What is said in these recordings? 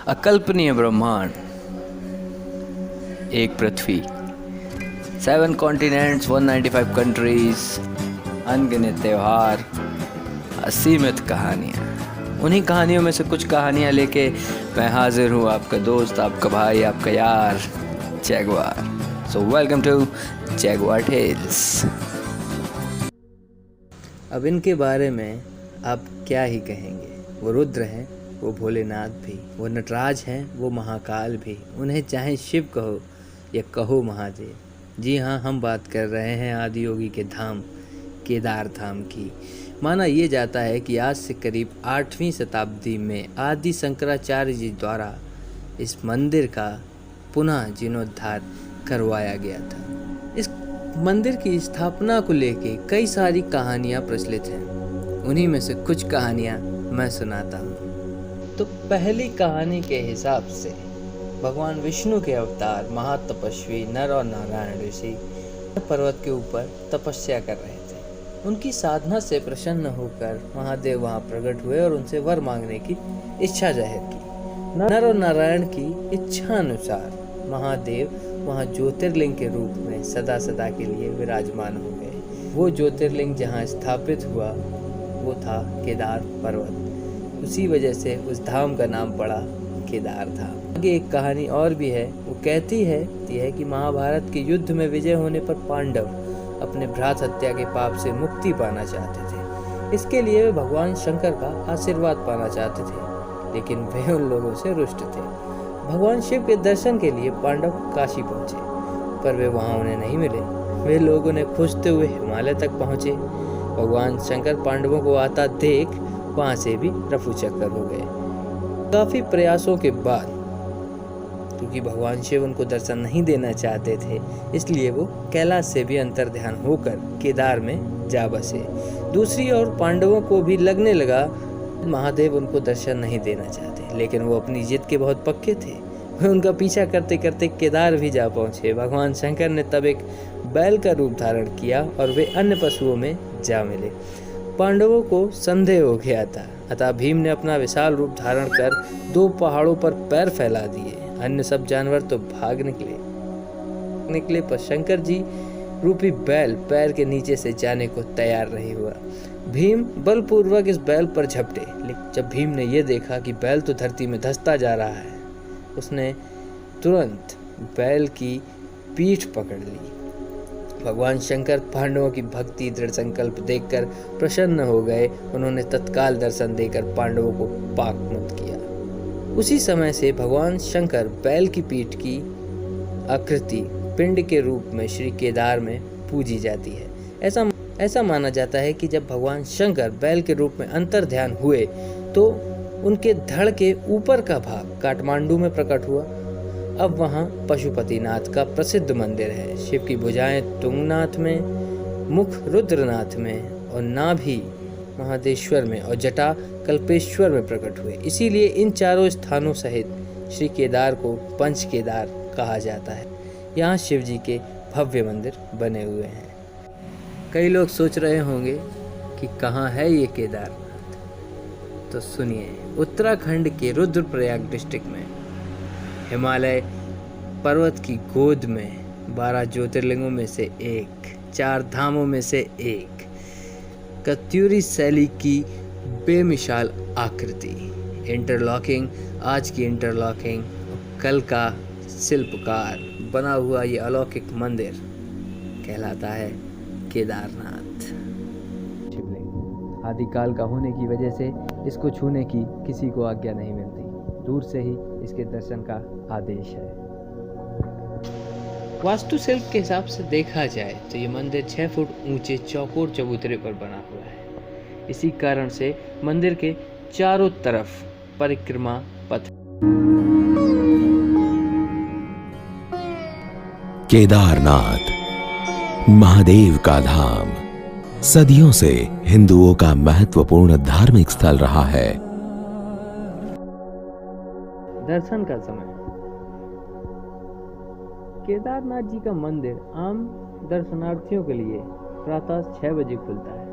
अकल्पनीय ब्रह्मांड, एक पृथ्वी, 7 कॉन्टिनेंट्स, 195 कंट्रीज, अनगिनत त्योहार, असीमित कहानियाँ। उन्हीं कहानियों में से कुछ कहानियाँ लेके मैं हाजिर हूँ, आपका दोस्त, आपका भाई, आपका यार, Jaguar. So welcome to Jaguar tales. अब इनके बारे में आप क्या ही कहेंगे। वो रुद्र हैं, वो भोलेनाथ भी, वो नटराज हैं, वो महाकाल भी। उन्हें चाहे शिव कहो या कहो महादेव। जी हाँ, हम बात कर रहे हैं आदि योगी के धाम केदार धाम की। माना ये जाता है कि आज से करीब 8वीं शताब्दी में आदि शंकराचार्य जी द्वारा इस मंदिर का पुनः जीर्णोद्धार करवाया गया था। इस मंदिर की स्थापना को लेके कई सारी कहानियाँ प्रचलित हैं। उन्हीं में से कुछ कहानियाँ मैं सुनाता हूँ। तो पहली कहानी के हिसाब से भगवान विष्णु के अवतार महातपस्वी नर और नारायण ऋषि पर्वत के ऊपर तपस्या कर रहे थे। उनकी साधना से प्रसन्न होकर महादेव वहां प्रकट हुए और उनसे वर मांगने की इच्छा जाहिर की। नर और नारायण की इच्छा अनुसार महादेव वहां ज्योतिर्लिंग के रूप में सदा सदा के लिए विराजमान हो गए। वो ज्योतिर्लिंग जहां स्थापित हुआ वो था केदार पर्वत। उसी वजह से उस धाम का नाम पड़ा केदार धाम। आगे एक कहानी और भी है। वो कहती है कि महाभारत के युद्ध में विजय होने पर पांडव अपने भ्रात हत्या के पाप से मुक्ति पाना चाहते थे। इसके लिए वे भगवान शंकर का आशीर्वाद पाना चाहते थे, लेकिन वे उन लोगों से रुष्ट थे। भगवान शिव के दर्शन के लिए पांडव काशी पहुंचे, पर वे वहां उन्हें नहीं मिले। वे लोग उन्हें खोजते हुए हिमालय तक पहुंचे। भगवान शंकर पांडवों को आता देख वहां से भी रफू चक्कर हो गए। काफी प्रयासों के बाद, क्योंकि भगवान शिव उनको दर्शन नहीं देना चाहते थे, इसलिए वो कैलाश से भी अंतर्ध्यान होकर केदार में जा बसे। दूसरी ओर पांडवों को भी लगने लगा महादेव उनको दर्शन नहीं देना चाहते, लेकिन वो अपनी जिद के बहुत पक्के थे। वे उनका पीछा करते करते केदार भी जा पहुंचे। भगवान शंकर ने तब एक बैल का रूप धारण किया और वे अन्य पशुओं में जा मिले। पांडवों को संदेह हो गया था, अतः भीम ने अपना विशाल रूप धारण कर 2 पहाड़ों पर पैर फैला दिए। अन्य सब जानवर तो भाग निकले पर शंकर जी रूपी बैल पैर के नीचे से जाने को तैयार नहीं हुआ। भीम बलपूर्वक इस बैल पर झपटे, लेकिन जब भीम ने यह देखा कि बैल तो धरती में धंसता जा रहा है, उसने तुरंत बैल की पीठ पकड़ ली। भगवान शंकर पांडवों की भक्ति दृढ़ संकल्प देखकर प्रसन्न हो गए। उन्होंने तत्काल दर्शन देकर पांडवों को पाक मुक्त किया। उसी समय से भगवान शंकर बैल की पीठ की आकृति पिंड के रूप में श्री केदार में पूजी जाती है। ऐसा माना जाता है कि जब भगवान शंकर बैल के रूप में अंतर्ध्यान हुए तो उनके धड़ के ऊपर का भाग काठमांडू में प्रकट हुआ। अब वहाँ पशुपतिनाथ का प्रसिद्ध मंदिर है। शिव की भुजाएं तुंगनाथ में, मुख रुद्रनाथ में और नाभि महादेश्वर में और जटा कल्पेश्वर में प्रकट हुए। इसीलिए इन चारों स्थानों सहित श्री केदार को पंच केदार कहा जाता है। यहाँ शिव जी के भव्य मंदिर बने हुए हैं। कई लोग सोच रहे होंगे कि कहाँ है ये केदारनाथ, तो सुनिए। उत्तराखंड के रुद्रप्रयाग डिस्ट्रिक्ट में हिमालय पर्वत की गोद में 12 ज्योतिर्लिंगों में से एक, 4 धामों में से एक, कत्यूरी शैली की बेमिसाल आकृति, इंटरलॉकिंग, आज की इंटरलॉकिंग, कल का शिल्पकार बना हुआ ये अलौकिक मंदिर कहलाता है केदारनाथ। शिवलिंग आदिकाल का होने की वजह से इसको छूने की किसी को आज्ञा नहीं मिलती। दूर से ही इसके दर्शन का आदेश है। वास्तुशिल्प के हिसाब से देखा जाए तो ये मंदिर 6 फुट ऊंचे चौकोर चबूतरे पर बना हुआ है। इसी कारण से मंदिर के चारों तरफ परिक्रमा पथ। केदारनाथ महादेव का धाम सदियों से हिंदुओं का महत्वपूर्ण धार्मिक स्थल रहा है। दर्शन का समय। केदारनाथ जी का मंदिर आम दर्शनार्थियों के लिए प्रातः 6 बजे खुलता है।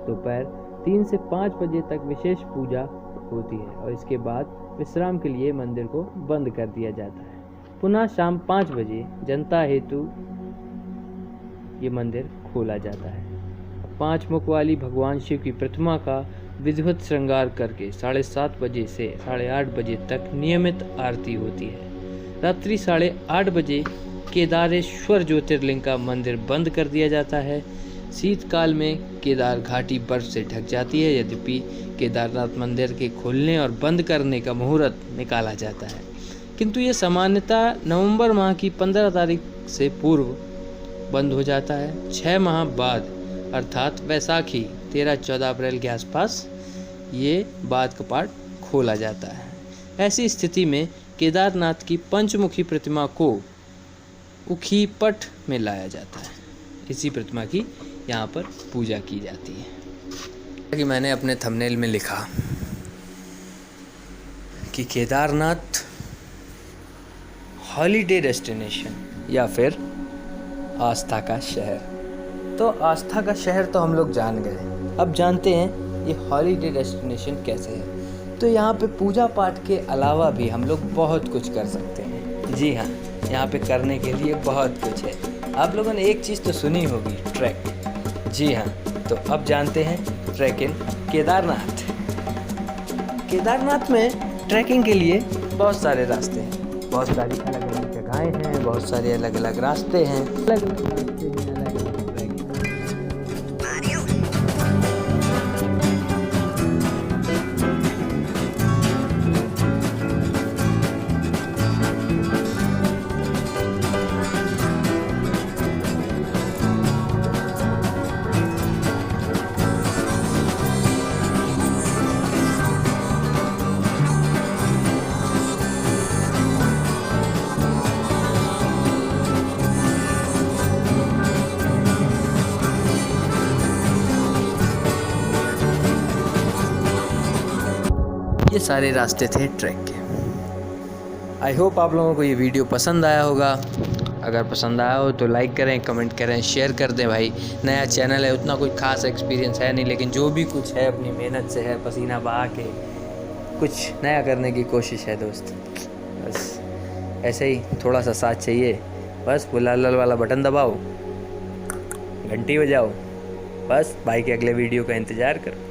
दोपहर 3 से 5 बजे तक विशेष पूजा होती है और इसके बाद विश्राम के लिए मंदिर को बंद कर दिया जाता है। पुनः शाम 5 बजे जनता हेतु ये मंदिर खोला जाता है। 5 मुख वाली भगवान शिव की प्रतिमा का विधिवत श्रृंगार करके 7:30 बजे से 8:30 बजे तक नियमित आरती होती है। रात्रि 8:30 बजे केदारेश्वर ज्योतिर्लिंग का मंदिर बंद कर दिया जाता है। शीतकाल में केदार घाटी बर्फ से ढक जाती है। यद्यपि केदारनाथ मंदिर के खोलने और बंद करने का मुहूर्त निकाला जाता है, किंतु ये सामान्यतः नवंबर माह की 15 तारीख से पूर्व बंद हो जाता है। 6 माह बाद अर्थात वैसाखी 13-14 अप्रैल के आसपास ये बाद कपाट खोला जाता है। ऐसी स्थिति में केदारनाथ की पंचमुखी प्रतिमा को उखीपट में लाया जाता है। इसी प्रतिमा की यहाँ पर पूजा की जाती है। कि मैंने अपने थंबनेल में लिखा कि केदारनाथ हॉलीडे डेस्टिनेशन या फिर आस्था का शहर। तो आस्था का शहर तो हम लोग जान गए, अब जानते हैं ये हॉलीडे डेस्टिनेशन कैसे है। तो यहाँ पे पूजा पाठ के अलावा भी हम लोग बहुत कुछ कर सकते हैं। जी हाँ, यहाँ पे करने के लिए बहुत कुछ है। आप लोगों ने एक चीज़ तो सुनी होगी, ट्रैक। जी हाँ, तो अब जानते हैं ट्रैक इन केदारनाथ। केदारनाथ में ट्रैकिंग के लिए बहुत सारे रास्ते हैं, बहुत सारी अलग अलग जगहें हैं, बहुत सारे अलग अलग रास्ते हैं, अलग अलग रास्ते हैं, अलग अलग ट्रैकिंग। ये सारे रास्ते थे ट्रैक के। आई होप आप लोगों को ये वीडियो पसंद आया होगा। अगर पसंद आया हो तो लाइक करें, कमेंट करें, शेयर कर दें। भाई नया चैनल है, उतना कोई खास एक्सपीरियंस है नहीं, लेकिन जो भी कुछ है अपनी मेहनत से है, पसीना बहा के कुछ नया करने की कोशिश है दोस्त। बस ऐसे ही थोड़ा सा साथ चाहिए। बस वो लाल लाल वाला बटन दबाओ, घंटी बजाओ, बस भाई के अगले वीडियो का इंतज़ार करो।